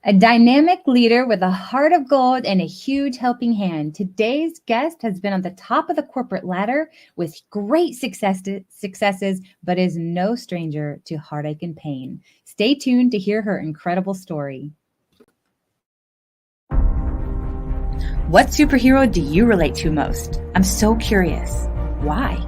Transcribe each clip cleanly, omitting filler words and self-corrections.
A dynamic leader with a heart of gold and a huge helping hand. Today's guest has been on the top of the corporate ladder with great successes, but is no stranger to heartache and pain. Stay tuned to hear her incredible story. What superhero do you relate to most? I'm so curious. Why?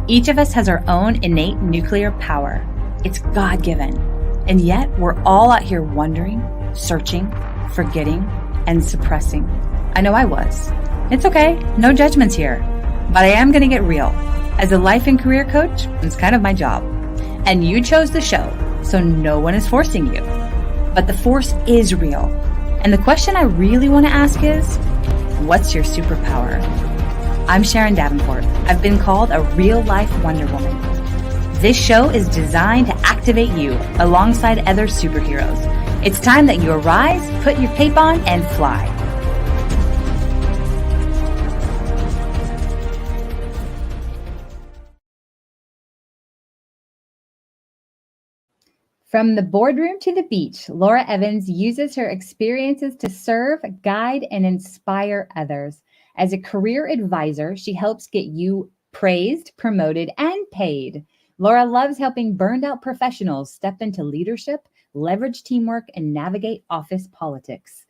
Each of us has our own innate nuclear power. It's God-given. And yet we're all out here wondering, searching, forgetting, and suppressing. I know I was. It's okay, no judgments here. But I am going to get real. As a life and career coach, it's kind of my job. And you chose the show, so no one is forcing you. But the force is real. And the question I really want to ask is, what's your superpower? I'm Sharon Davenport. I've been called a real-life Wonder Woman. This show is designed to activate you alongside other superheroes. It's time that you arise, put your cape on, and fly. From the boardroom to the beach, Laura Evans uses her experiences to serve, guide, and inspire others. As a career advisor, she helps get you praised, promoted, and paid. Laura loves helping burned out professionals step into leadership, leverage teamwork, and navigate office politics.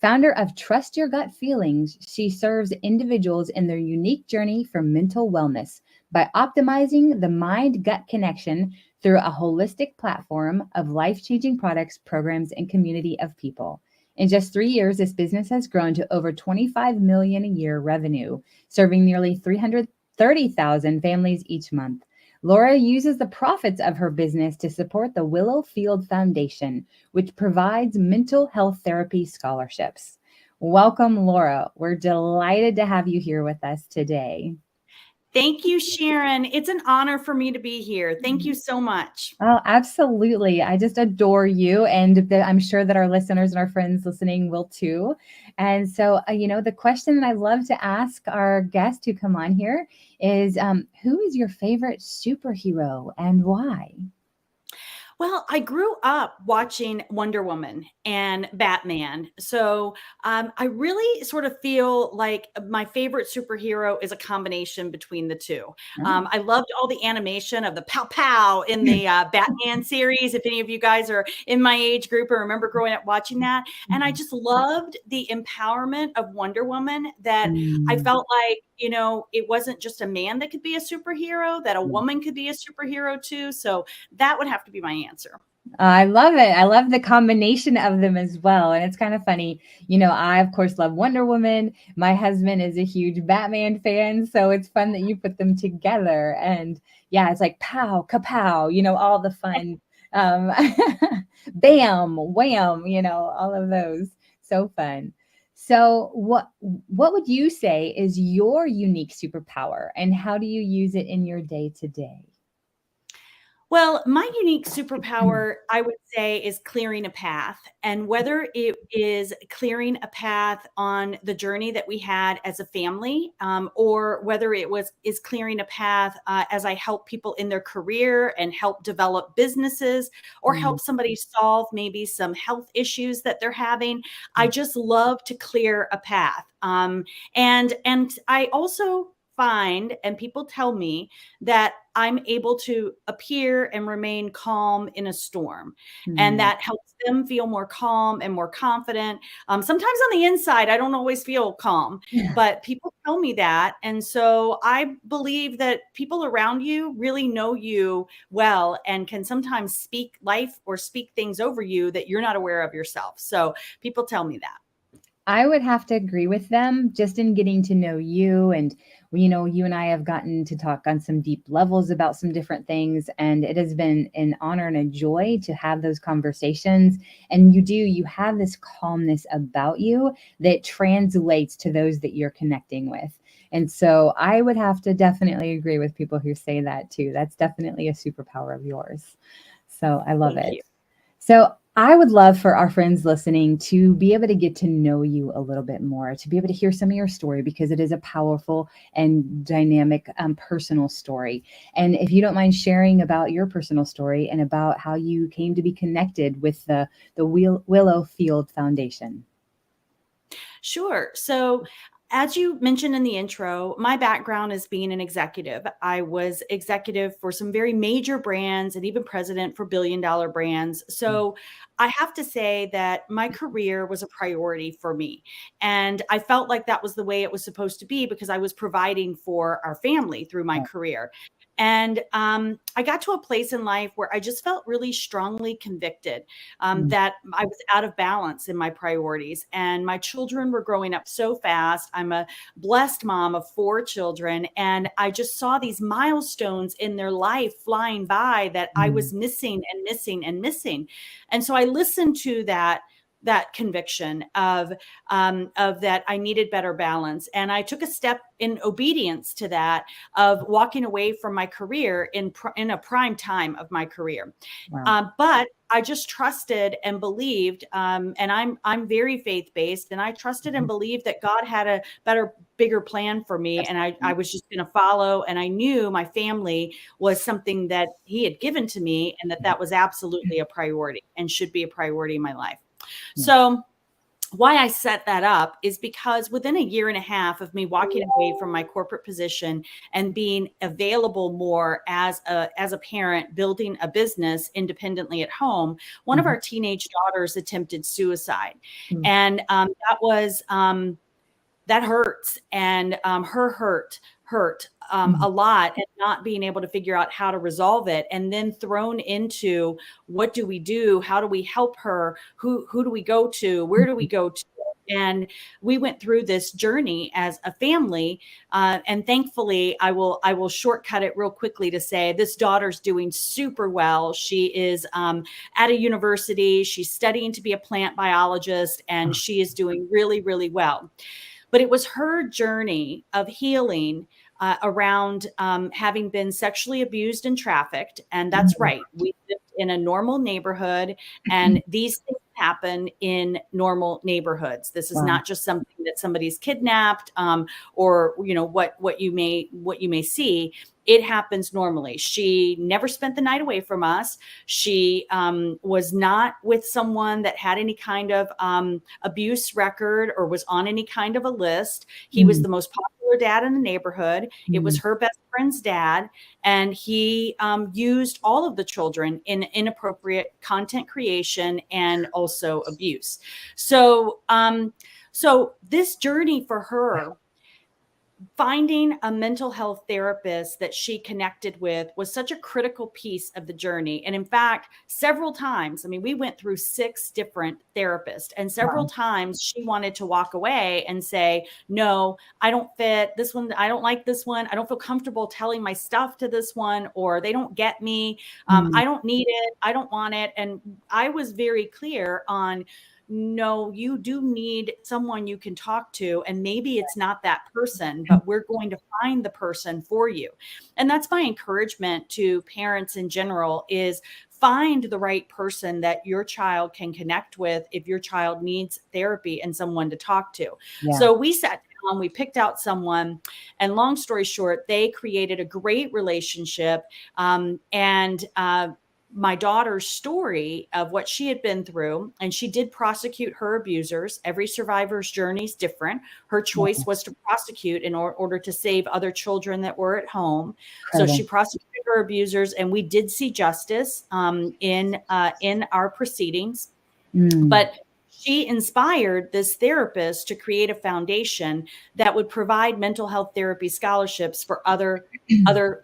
Founder of Trust Your Gut Feelings, she serves individuals in their unique journey for mental wellness by optimizing the mind-gut connection through a holistic platform of life-changing products, programs, and community of people. In just 3 years, this business has grown to over $25 million a year revenue, serving nearly 330,000 families each month. Laura uses the profits of her business to support the Willow Field Foundation, which provides mental health therapy scholarships. Welcome, Laura. We're delighted to have you here with us today. Thank you, Sharon. It's an honor for me to be here. Thank you so much. Oh, absolutely. I just adore you. And I'm sure that our listeners and our friends listening will too. And so, the question that I love to ask our guests who come on here is, who is your favorite superhero and why? Well, I grew up watching Wonder Woman and Batman. So I really sort of feel like my favorite superhero is a combination between the two. Oh. I loved all the animation of the pow pow in the Batman series. If any of you guys are in my age group or remember growing up watching that. And I just loved the empowerment of Wonder Woman that I felt like, it wasn't just a man that could be a superhero, that a woman could be a superhero too. So that would have to be my answer. I love it. I love the combination of them as well. And it's kind of funny. I, of course, love Wonder Woman. My husband is a huge Batman fan. So it's fun that you put them together. And yeah, it's like pow, kapow, all the fun. Bam, wham, all of those. So fun. So what would you say is your unique superpower and how do you use it in your day to day? Well, my unique superpower, I would say, is clearing a path. And whether it is clearing a path on the journey that we had as a family, or whether is clearing a path as I help people in their career and help develop businesses, or help somebody solve maybe some health issues that they're having, I just love to clear a path. And I also find, and people tell me that I'm able to appear and remain calm in a storm. And that helps them feel more calm and more confident. Sometimes on the inside, I don't always feel calm, but people tell me that. And so I believe that people around you really know you well and can sometimes speak life or speak things over you that you're not aware of yourself. So people tell me that. I would have to agree with them just in getting to know you. And, you and I have gotten to talk on some deep levels about some different things. And it has been an honor and a joy to have those conversations. And you have this calmness about you that translates to those that you're connecting with. And so I would have to definitely agree with people who say that too. That's definitely a superpower of yours. So I love it. Thank you. So I would love for our friends listening to be able to get to know you a little bit more, to be able to hear some of your story, because it is a powerful and dynamic personal story. And if you don't mind sharing about your personal story and about how you came to be connected with the Willow Field Foundation. Sure. So, as you mentioned in the intro, my background is being an executive. I was executive for some very major brands and even president for billion-dollar brands. So, I have to say that my career was a priority for me. And I felt like that was the way it was supposed to be because I was providing for our family through my Right. career. And I got to a place in life where I just felt really strongly convicted Mm, that I was out of balance in my priorities. And my children were growing up so fast. I'm a blessed mom of 4 children. And I just saw these milestones in their life flying by that I mm, was missing and missing and missing. And so I listened to that conviction of that I needed better balance. And I took a step in obedience to that of walking away from my career in a prime time of my career. wow. But I just trusted and believed, and I'm very faith based, and I trusted and Mhm. believed that God had a better, bigger plan for me, and I Absolutely. was just going to follow. And I knew my family was something that He had given to me, and that that was absolutely a priority and should be a priority in my life. Yes. So why I set that up is because within a year and a half of me walking away from my corporate position and being available more as a parent, building a business independently at home, one of Mhm. our teenage daughters attempted suicide, Mm, and that hurts, and her hurt mm, a lot, and not being able to figure out how to resolve it, and then thrown into what do we do, how do we help her, who do we go to, where do we mhm. go to. And we went through this journey as a family, and thankfully I will shortcut it real quickly to say this daughter's doing super well. She is at a university, she's studying to be a plant biologist, and Oh, she is doing really, really well. But it was her journey of healing around having been sexually abused and trafficked. And that's mm, right. We lived in a normal neighborhood, and these things happen in normal neighborhoods. This is wow. not just something that somebody's kidnapped, or what you may see. It happens normally. She never spent the night away from us. She was not with someone that had any kind of abuse record or was on any kind of a list. He was Mm, the most popular dad in the neighborhood. It was mm, her best friend's dad, and he used all of the children in inappropriate content creation and also abuse. So, so this journey for her, finding a mental health therapist that she connected with, was such a critical piece of the journey. And in fact, several times, I mean, we went through 6 different therapists, and several wow. times she wanted to walk away and say, no, I don't fit this one. I don't like this one. I don't feel comfortable telling my stuff to this one, or they don't get me. Mm, I don't need it. I don't want it. And I was very clear on, no, you do need someone you can talk to. And maybe it's not that person, but we're going to find the person for you. And that's my encouragement to parents in general, is find the right person that your child can connect with if your child needs therapy and someone to talk to. yeah. So we sat down, we picked out someone, and long story short, they created a great relationship. And my daughter's story of what she had been through, and she did prosecute her abusers. Every survivor's journey is different. Her choice Wow. was to prosecute in order to save other children that were at home. So she Incredible. prosecuted her abusers, and we did see justice in our proceedings. Mm, But she inspired this therapist to create a foundation that would provide mental health therapy scholarships for other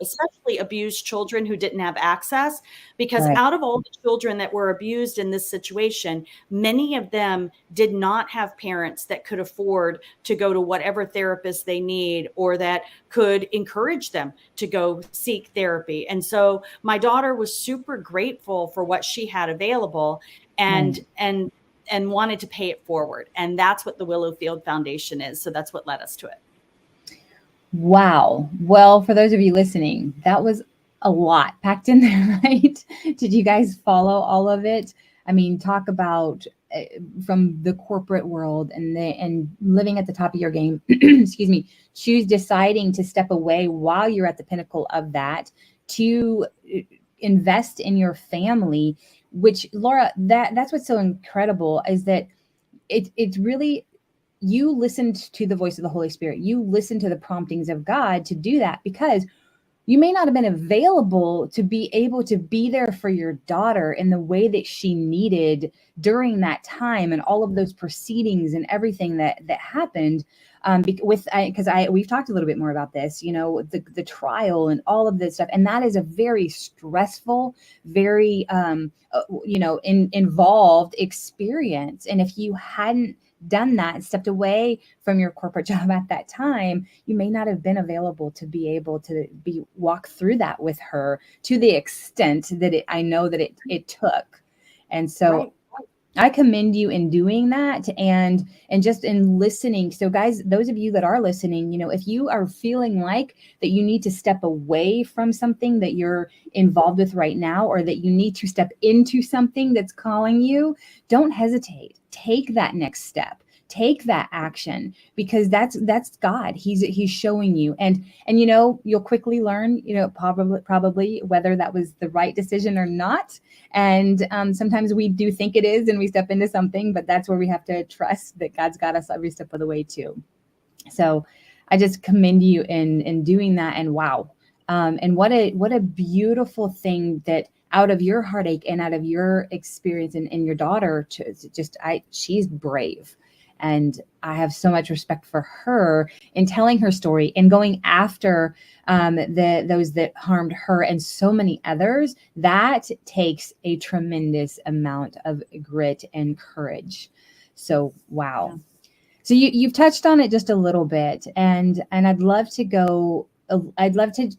especially abused children who didn't have access, because right. out of all the children that were abused in this situation, many of them did not have parents that could afford to go to whatever therapist they need, or that could encourage them to go seek therapy. And so my daughter was super grateful for what she had available, Right. and wanted to pay it forward. And that's what the Willowfield Foundation is. So that's what led us to it. Wow. Well, for those of you listening, that was a lot packed in there, right? Did you guys follow all of it? I mean, talk about from the corporate world and living at the top of your game. Excuse me. Choose deciding to step away while you're at the pinnacle of that to invest in your family. Which, Laura, that's what's so incredible is that it's really, you listened to the voice of the Holy Spirit. You listened to the promptings of God to do that, because you may not have been available to be able to be there for your daughter in the way that she needed during that time and all of those proceedings and everything that happened. Because we've talked a little bit more about this, the trial and all of this stuff, and that is a very stressful, very involved experience. And if you hadn't done that and stepped away from your corporate job at that time, you may not have been available to be able to walk through that with her to the extent that I know that it took. And so Right. I commend you in doing that and just in listening. So guys, those of you that are listening, if you are feeling like that you need to step away from something that you're involved with right now, or that you need to step into something that's calling you, don't hesitate. Take that next step. Take that action, because that's God. He's showing you, and you'll quickly learn, probably whether that was the right decision or not. And sometimes we do think it is, and we step into something, but that's where we have to trust that God's got us every step of the way too. So I just commend you in doing that. And wow, and what a beautiful thing that out of your heartache and out of your experience and your daughter, she's brave. And I have so much respect for her in telling her story and going after those that harmed her and so many others. That takes a tremendous amount of grit and courage. So, wow. Yeah. So you've touched on it just a little bit, and I'd love to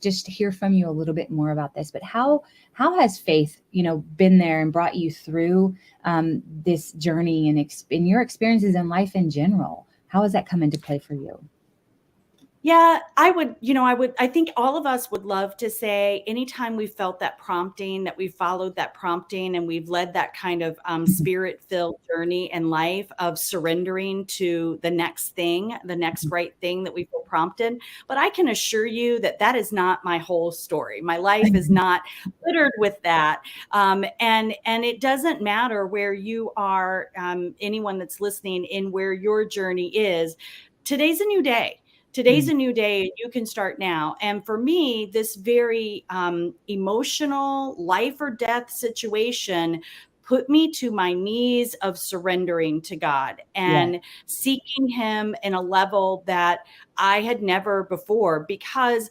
just hear from you a little bit more about this. But how has faith, been there and brought you through this journey and in your experiences in life in general? How has that come into play for you? Yeah, I think all of us would love to say anytime we felt that prompting, that we followed that prompting, and we've led that kind of spirit-filled journey in life of surrendering to the next thing, the next right thing that we feel prompted. But I can assure you that that is not my whole story. My life is not littered with that. And it doesn't matter where you are, anyone that's listening, in where your journey is. Today's a new day. Today's a new day. You can start now. And for me, this very emotional life or death situation put me to my knees of surrendering to God and seeking him in a level that I had never before, because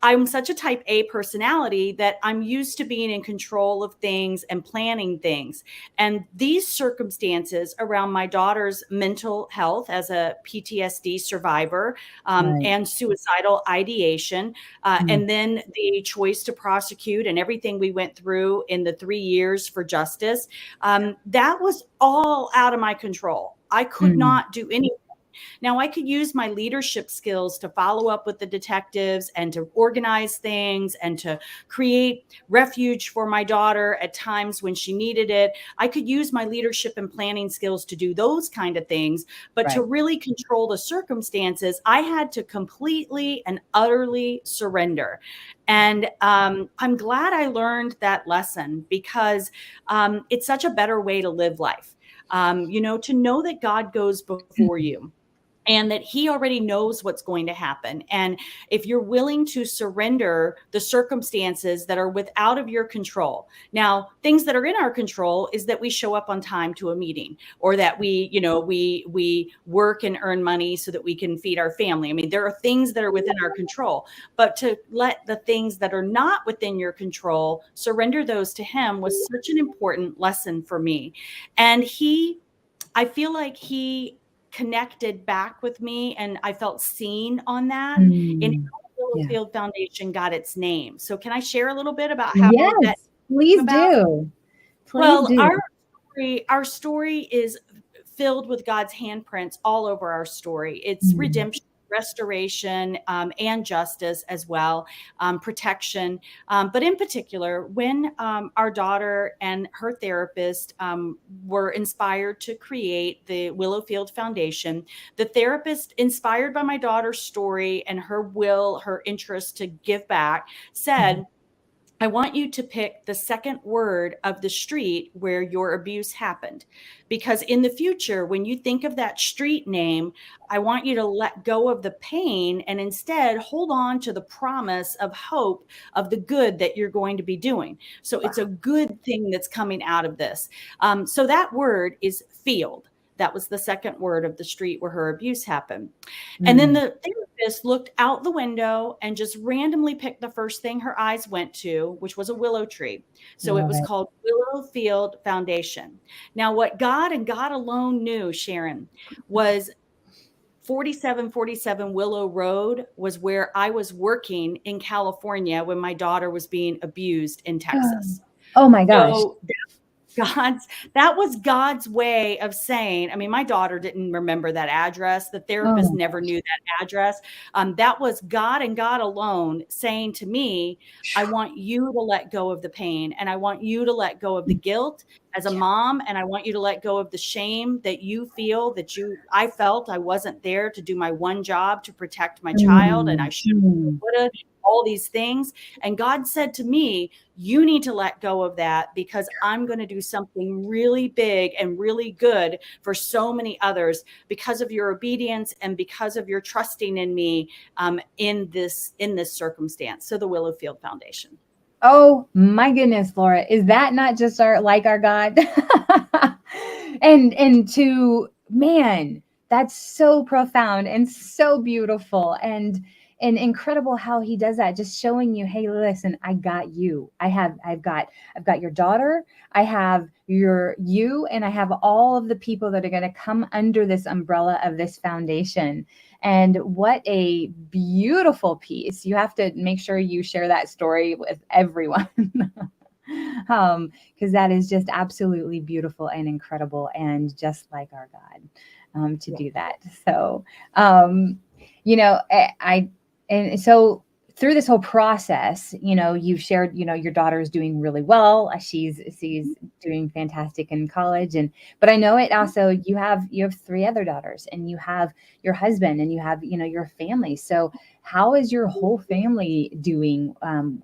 I'm such a type A personality that I'm used to being in control of things and planning things. And these circumstances around my daughter's mental health as a PTSD survivor, and suicidal ideation, and then the choice to prosecute and everything we went through in the 3 years for justice, that was all out of my control. I could not do anything. Now, I could use my leadership skills to follow up with the detectives and to organize things and to create refuge for my daughter at times when she needed it. I could use my leadership and planning skills to do those kind of things. But to really control the circumstances, I had to completely and utterly surrender. And I'm glad I learned that lesson, because it's such a better way to live life. To know that God goes before you, and that he already knows what's going to happen. And if you're willing to surrender the circumstances that are out of your control. Now, things that are in our control is that we show up on time to a meeting, or that we work and earn money so that we can feed our family. I mean, there are things that are within our control, but to let the things that are not within your control, surrender those to him, was such an important lesson for me. And I feel like he connected back with me, and I felt seen on that, in how the Field Foundation got its name. So can I share a little bit about how that please came about? do. Well, our story is filled with God's handprints all over our story. It's redemption. restoration, and justice as well, protection. But in particular, when our daughter and her therapist were inspired to create the Willowfield Foundation, the therapist, inspired by my daughter's story and her will, her interest to give back, said, I want you to pick the second word of the street where your abuse happened. Because in the future, when you think of that street name, I want you to let go of the pain and instead hold on to the promise of hope of the good that you're going to be doing. So it's a good thing that's coming out of this. So that word is field. That was the second word of the street where her abuse happened. And then the therapist looked out the window and just randomly picked the first thing her eyes went to, which was a willow tree. So it was called Willowfield Foundation. Now, what God and God alone knew, Sharon, was 4747 Willow Road was where I was working in California when my daughter was being abused in Texas. Oh my gosh. So that was God's way of saying, I mean, my daughter didn't remember that address. The therapist never knew that address. That was God and God alone saying to me, I want you to let go of the pain, and I want you to let go of the guilt as a mom, and I want you to let go of the shame that you feel I felt I wasn't there to do my one job to protect my child, and I should have, all these things. And God said to me, you need to let go of that, because I'm going to do something really big and really good for so many others because of your obedience and because of your trusting in me in this circumstance. So the Willowfield Foundation. Oh my goodness, Laura, is that not just our God? and to, man, that's so profound and so beautiful and incredible how he does that, just showing you, hey, listen, I got you. I've got your daughter, I have you, and I have all of the people that are going to come under this umbrella of this foundation. And what a beautiful piece. You have to make sure you share that story with everyone. Because that is just absolutely beautiful and incredible, and just like our God to do that. So, and so through this whole process, you've shared, your daughter is doing really well. She's doing fantastic in college. But I know it also, you have 3 other daughters, and you have your husband, and you have, your family. So how is your whole family doing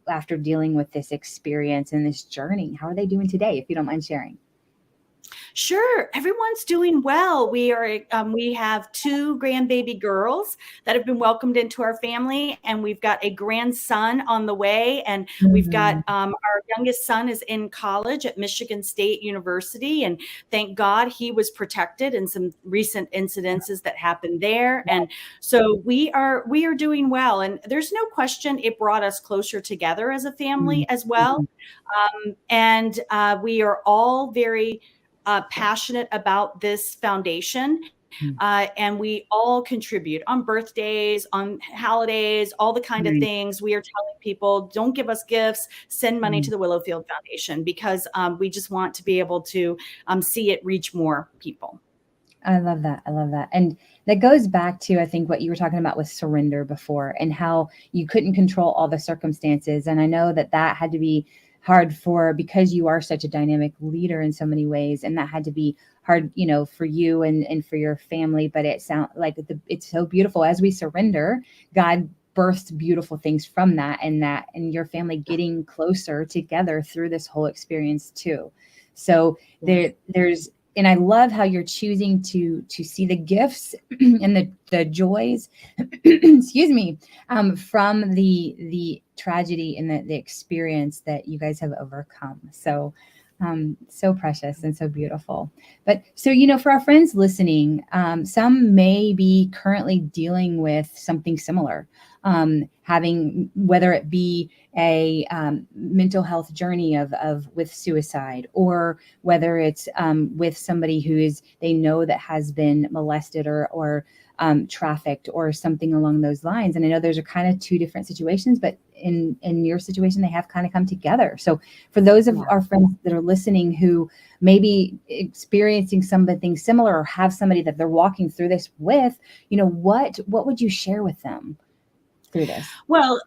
after dealing with this experience and this journey? How are they doing today, if you don't mind sharing? Sure. Everyone's doing well. We have 2 grandbaby girls that have been welcomed into our family, and we've got a grandson on the way. And we've got our youngest son is in college at Michigan State University, and thank God he was protected in some recent incidences that happened there. And so we are doing well. And there's no question it brought us closer together as a family as well. And we are all very passionate about this foundation. And we all contribute on birthdays, on holidays, all the kind of things. We are telling people, don't give us gifts, send money to the Willowfield Foundation, because we just want to be able to see it reach more people. I love that. And that goes back to, I think, what you were talking about with surrender before, and how you couldn't control all the circumstances. And I know that had to be hard because you are such a dynamic leader in so many ways. And that had to be hard, for you and for your family. But it sounds like it's so beautiful. As we surrender, God births beautiful things from that, and your family getting closer together through this whole experience too. So there's, and I love how you're choosing to see the gifts and the joys, excuse me, from the tragedy and the experience that you guys have overcome. So, so precious and so beautiful. But so, for our friends listening, some may be currently dealing with something similar. having, whether it be a mental health journey of with suicide, or whether it's with somebody who is, they know that has been molested or trafficked or something along those lines. And I know those are kind of two different situations, but in your situation, they have kind of come together. So for those of our friends that are listening who may be experiencing something similar, or have somebody that they're walking through this with, what would you share with them through this? Well,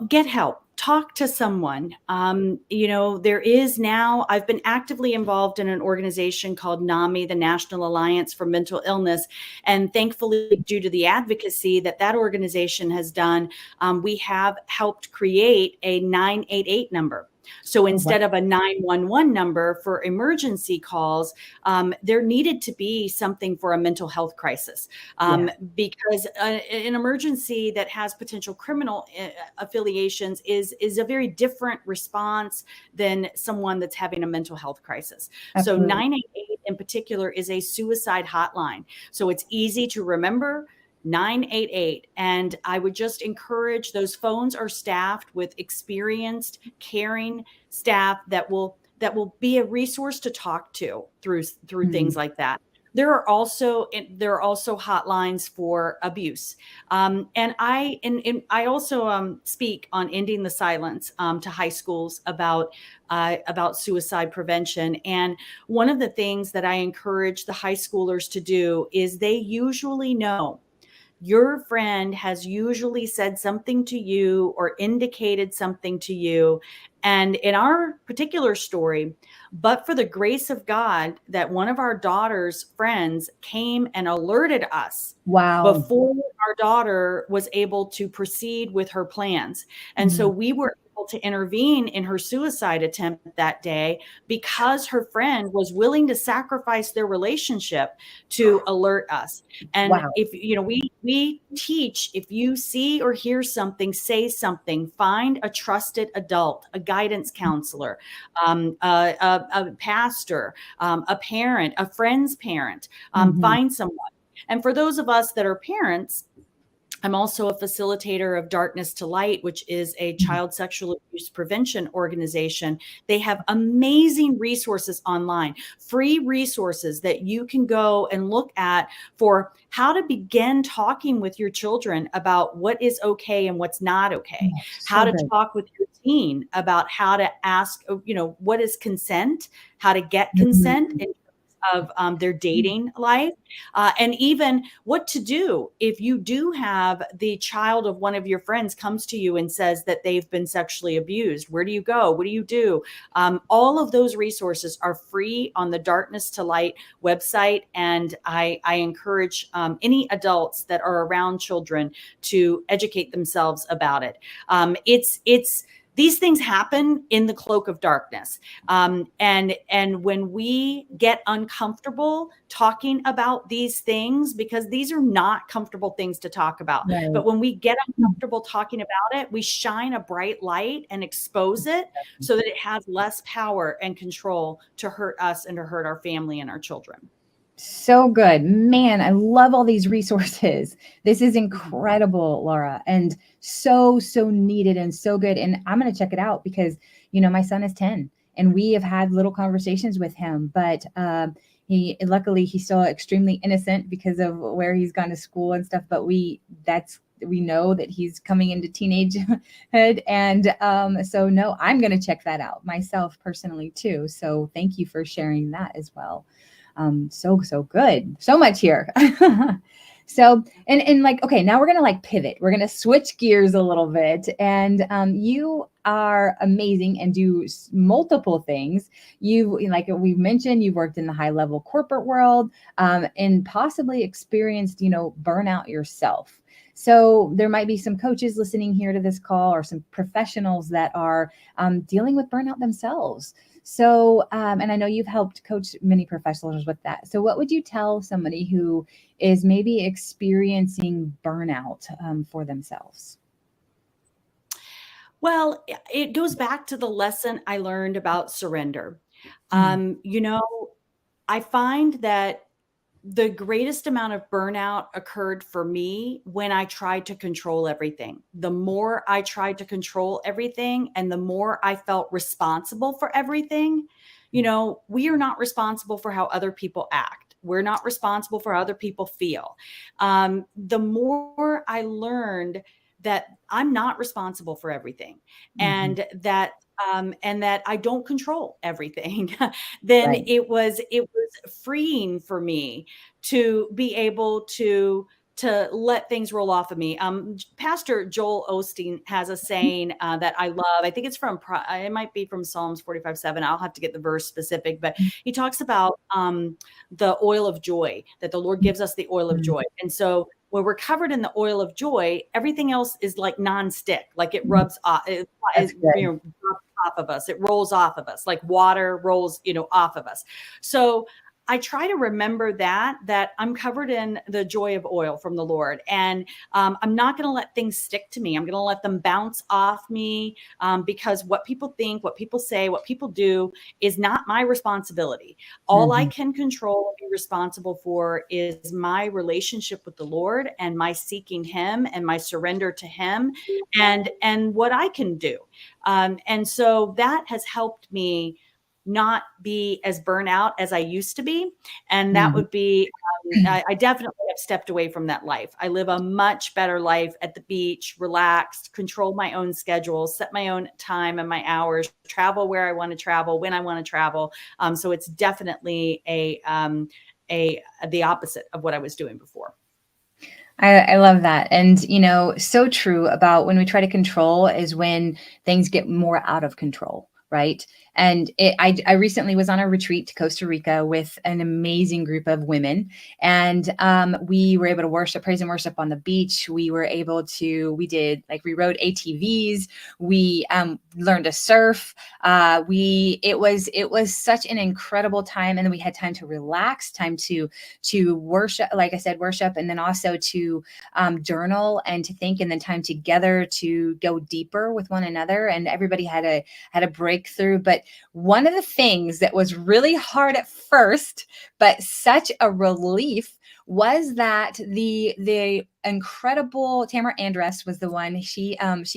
get help. Talk to someone. There is now, I've been actively involved in an organization called NAMI, the National Alliance for Mental Illness. And thankfully, due to the advocacy that organization has done, we have helped create a 988 number. So instead of a 911 number for emergency calls, there needed to be something for a mental health crisis, because an emergency that has potential criminal affiliations is a very different response than someone that's having a mental health crisis. Absolutely. So 988 in particular is a suicide hotline. So it's easy to remember. 988. And I would just encourage, those phones are staffed with experienced, caring staff that will be a resource to talk to through things like that. There are also hotlines for abuse, and I also speak on ending the silence to high schools about suicide prevention. And one of the things that I encourage the high schoolers to do is, they usually know, your friend has usually said something to you or indicated something to you. And in our particular story, but for the grace of God, that one of our daughter's friends came and alerted us before our daughter was able to proceed with her plans. And so we were able to intervene in her suicide attempt that day, because her friend was willing to sacrifice their relationship to alert us. And if we teach, if you see or hear something, say something, find a trusted adult, a guidance counselor, a pastor, a parent, a friend's parent, find someone. And for those of us that are parents, I'm also a facilitator of Darkness to Light, which is a child sexual abuse prevention organization. They have amazing resources online, free resources that you can go and look at for how to begin talking with your children about what is okay and what's not okay, how to talk with your teen about how to ask, what is consent, how to get consent in of their dating life, and even what to do if you do have the child of one of your friends comes to you and says that they've been sexually abused. Where do you go? What do you do? All of those resources are free on the Darkness to Light website, and I encourage any adults that are around children to educate themselves about it. These things happen in the cloak of darkness. And when we get uncomfortable talking about these things, because these are not comfortable things to talk about, but when we get uncomfortable talking about it, we shine a bright light and expose it so that it has less power and control to hurt us and to hurt our family and our children. So good, man. I love all these resources. This is incredible, Laura, and so needed and so good. And I'm going to check it out because, my son is 10 and we have had little conversations with him, but luckily he's still extremely innocent because of where he's gone to school and stuff. But we know that he's coming into teenagehood. And so no, I'm going to check that out myself personally too. So thank you for sharing that as well. So good. So much here. So, and like, okay, now we're going to pivot. We're going to switch gears a little bit. And you are amazing and do multiple things. Like we've mentioned, you've worked in the high level corporate world, and possibly experienced, burnout yourself. So there might be some coaches listening here to this call, or some professionals that are dealing with burnout themselves. So, and I know you've helped coach many professionals with that. So what would you tell somebody who is maybe experiencing burnout for themselves? Well, it goes back to the lesson I learned about surrender. I find that the greatest amount of burnout occurred for me when I tried to control everything. The more I tried to control everything and the more I felt responsible for everything, we are not responsible for how other people act. We're not responsible for how other people feel. The more I learned that I'm not responsible for everything, Mhm. and that I don't control everything, then Right. it was freeing for me to be able to let things roll off of me. Pastor Joel Osteen has a saying that I love. I think it's it might be from Psalms 45:7. I'll have to get the verse specific, but he talks about the oil of joy, that the Lord gives us the oil of Mhm. joy. And so when we're covered in the oil of joy, everything else is like nonstick, like it Mhm. rubs off, That's good. drops off of us. It rolls off of us like water rolls, off of us. So I try to remember that I'm covered in the joy of oil from the Lord, and I'm not going to let things stick to me. I'm going to let them bounce off me, because what people think, what people say, what people do is not my responsibility. All I Mhm. can control and be responsible for is my relationship with the Lord and my seeking Him and my surrender to Him, and what I can do. And so that has helped me not be as burnout as I used to be. And that Mhm. would be, I definitely have stepped away from that life. I live a much better life at the beach, relaxed, control my own schedule, set my own time and my hours, travel where I want to travel, when I want to travel. So it's definitely the opposite of what I was doing before. I love that. And, so true about when we try to control is when things get more out of control. Right. And I recently was on a retreat to Costa Rica with an amazing group of women. And we were able to worship, praise and worship on the beach. We were able to, we rode ATVs. We learned to surf. It was such an incredible time. And then we had time to relax, time to worship, like I said, worship, and then also to journal and to think, and then time together to go deeper with one another. And everybody had a breakthrough. But one of the things that was really hard at first, but such a relief, was that the incredible Tamara Andress was the one. She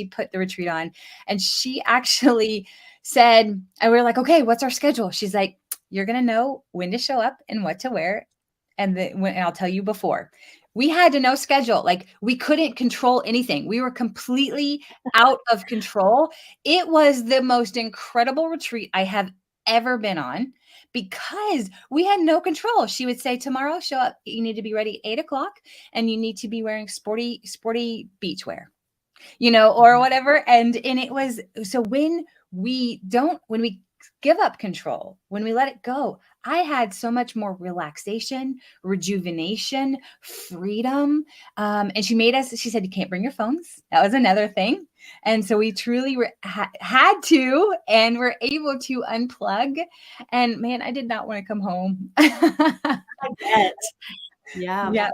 put the retreat on, and she actually said, and we were like, okay, what's our schedule? She's like, you're gonna know when to show up and what to wear, and I'll tell you before. We had to know schedule. Like, we couldn't control anything. We were completely out of control. It was the most incredible retreat I have ever been on because we had no control. She would say, tomorrow, show up. You need to be ready at 8 o'clock, and you need to be wearing sporty beach wear, or Mhm. whatever. And it was, so when we give up control, when we let it go, I had so much more relaxation, rejuvenation, freedom. And she said, you can't bring your phones. That was another thing. And so we truly had to, and were able to unplug. And man, I did not want to come home. I bet. Yeah. Yeah.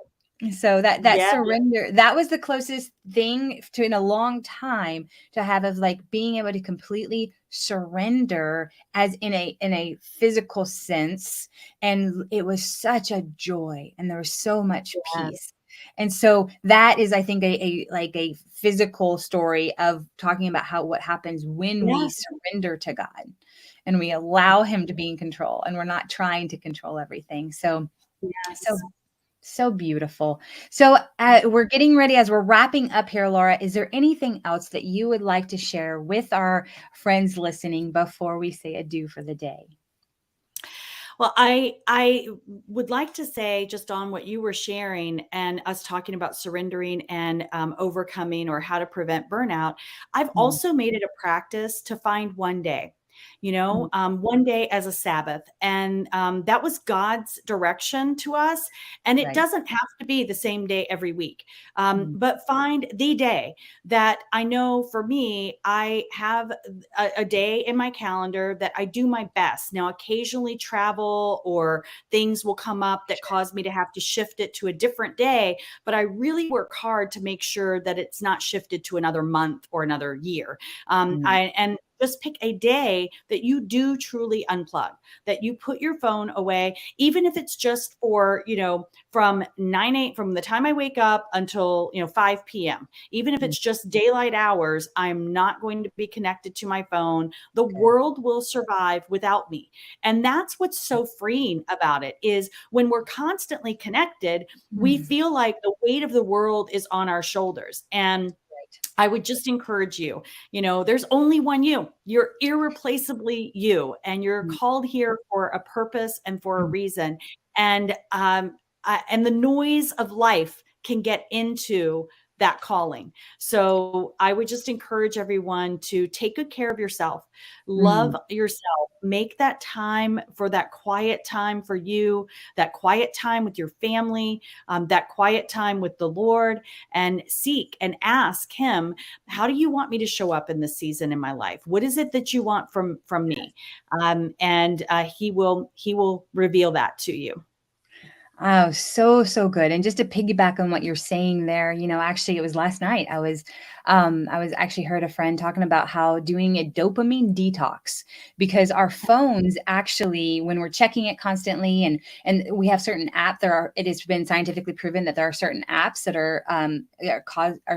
So that Yeah. surrender, that was the closest thing to in a long time to have, of like being able to completely surrender, as in a physical sense. And it was such a joy, and there was so much Yeah. peace. And so that is, I think, a physical story of talking about what happens when we Yeah. surrender to God and we allow Him to be in control, and we're not trying to control everything. So Yes. so beautiful. So we're getting ready, as we're wrapping up here, Laura. Is there anything else that you would like to share with our friends listening before we say adieu for the day? Well, I would like to say, just on what you were sharing and us talking about surrendering and overcoming, or how to prevent burnout. I've Mm, also made it a practice to find one day, mm, one day as a Sabbath, and that was God's direction to us. And it right. doesn't have to be the same day every week, Mm, but find the day that I know. For me, I have a day in my calendar that I do my best. Now, occasionally travel or things will come up that sure. cause me to have to shift it to a different day, but I really work hard to make sure that it's not shifted to another month or another year. Mm, And just pick a day that you do truly unplug, that you put your phone away, even if it's just for, from from the time I wake up until, 5 p.m. Even if it's just daylight hours, I'm not going to be connected to my phone. The world will survive without me. And that's what's so freeing about it, is when we're constantly connected, we feel like the weight of the world is on our shoulders. And I would just encourage you, there's only one you. You're irreplaceably you, and you're called here for a purpose and for a reason. And the noise of life can get into that calling. So I would just encourage everyone to take good care of yourself, love yourself, make that time for that quiet time for you, that quiet time with your family, that quiet time with the Lord, and seek and ask him, how do you want me to show up in this season in my life? What is it that you want from me? And he will reveal that to you. Oh, so good. And just to piggyback on what you're saying there, actually it was last night. I was actually heard a friend talking about how doing a dopamine detox, because our phones actually, when we're checking it constantly, and we have certain apps, it has been scientifically proven that there are certain apps that are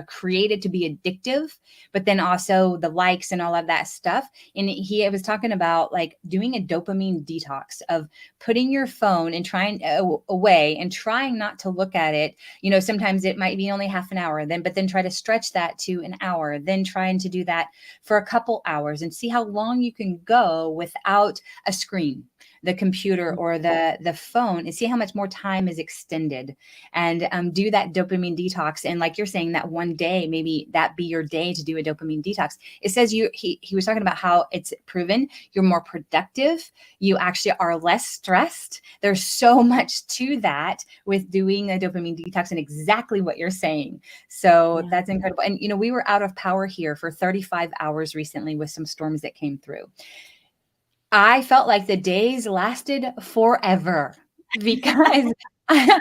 created to be addictive, but then also the likes and all of that stuff. And he was talking about like doing a dopamine detox of putting your phone and trying away and trying not to look at it. Sometimes it might be only half an hour, but then try to stretch that to an hour, then trying to do that for a couple hours and see how long you can go without a screen, the computer or the phone, and see how much more time is extended, and do that dopamine detox. And like you're saying, that one day, maybe that be your day to do a dopamine detox. It says he was talking about how it's proven you're more productive. You actually are less stressed. There's so much to that with doing a dopamine detox, and exactly what you're saying. So that's incredible. And, we were out of power here for 35 hours recently with some storms that came through. I felt like the days lasted forever because I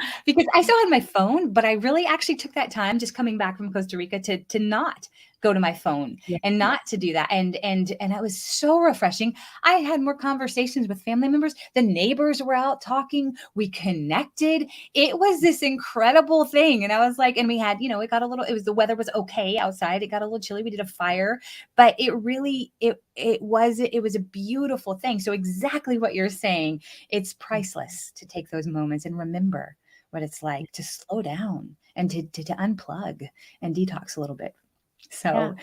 still had my phone, but I really actually took that time just coming back from Costa Rica to not go to my phone and not to do that. And it was so refreshing. I had more conversations with family members. The neighbors were out talking. We connected. It was this incredible thing. And I was like, and we had, the weather was okay outside. It got a little chilly. We did a fire, but it was a beautiful thing. So exactly what you're saying, it's priceless to take those moments and remember what it's like to slow down and to unplug and detox a little bit. So,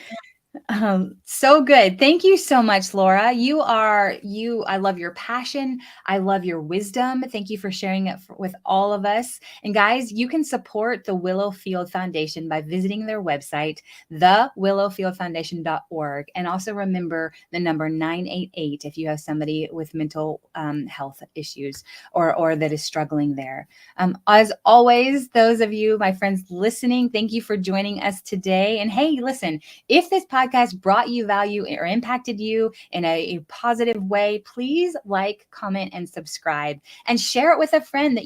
so good. Thank you so much, Laura. I love your passion. I love your wisdom. Thank you for sharing it with all of us. And guys, you can support the Willowfield Foundation by visiting their website, thewillowfieldfoundation.org. And also remember the number 988 if you have somebody with mental health issues or that is struggling there. As always, those of you, my friends listening, thank you for joining us today. And hey, listen, if this podcast brought you value or impacted you in a positive way, please like, comment, and subscribe, and share it with a friend that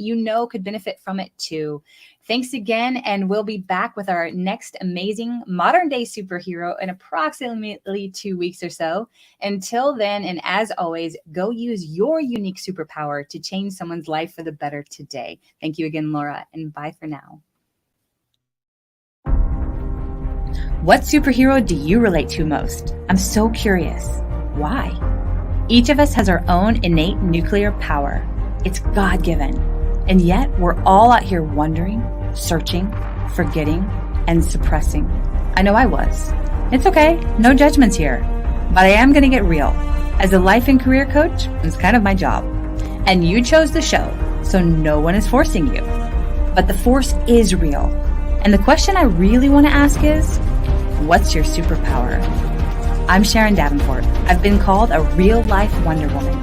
could benefit from it too. Thanks again, and we'll be back with our next amazing modern day superhero in approximately 2 weeks or so. Until then, and as always, go use your unique superpower to change someone's life for the better today. Thank you again, Laura, and bye for now. What superhero do you relate to most? I'm so curious. Why? Each of us has our own innate nuclear power. It's God-given. And yet we're all out here wondering, searching, forgetting, and suppressing. I know I was. It's okay. No judgments here. But I am going to get real. As a life and career coach, it's kind of my job. And you chose the show, so no one is forcing you. But the force is real. And the question I really want to ask is, what's your superpower? I'm Sharon Davenport. I've been called a real-life Wonder Woman.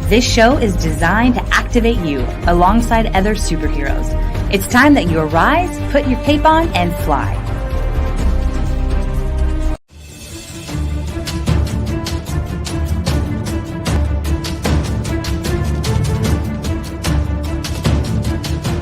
This show is designed to activate you alongside other superheroes. It's time that you arise, put your cape on, and fly.